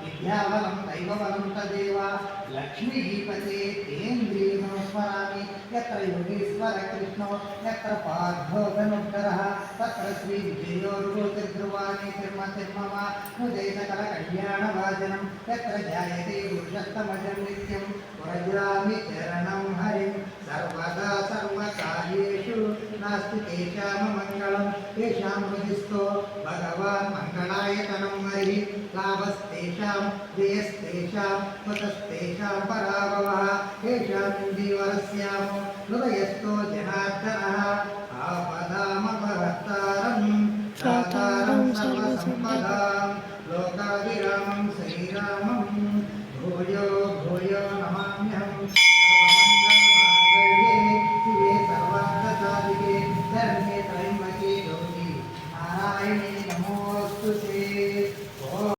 विद्याबलं दैवबलं तदेव लक्ष्मीपते तेन्द्रियं स्मरामि यत्र योगेश्वर कृष्णो यत्र पार्थो धनुर्धरः तत्र श्रीविजयोर्गोतिर्ध्रुवाणि तिर्मतिर्मम हृदय सकलकल्याणभाजनं यत्र जायते पुरुषस्तमजं नित्यं व्रजामि चरणं हरिं सर्वदा सर्वकार्येषु नास्ति तेषाममङ्गलं तेषां हृदिस्थो भगवान् मङ्गलायतनं हरिः लाभस्तेषां जयस्तेषां मतस्तेषां पराभवः तेषां जीवनस्यामो हृदयस्थो जनार्दनः आपदामपहर्तारं दातारं सर्वसम्पदां लोकाभिरामं श्रीरामं भूयो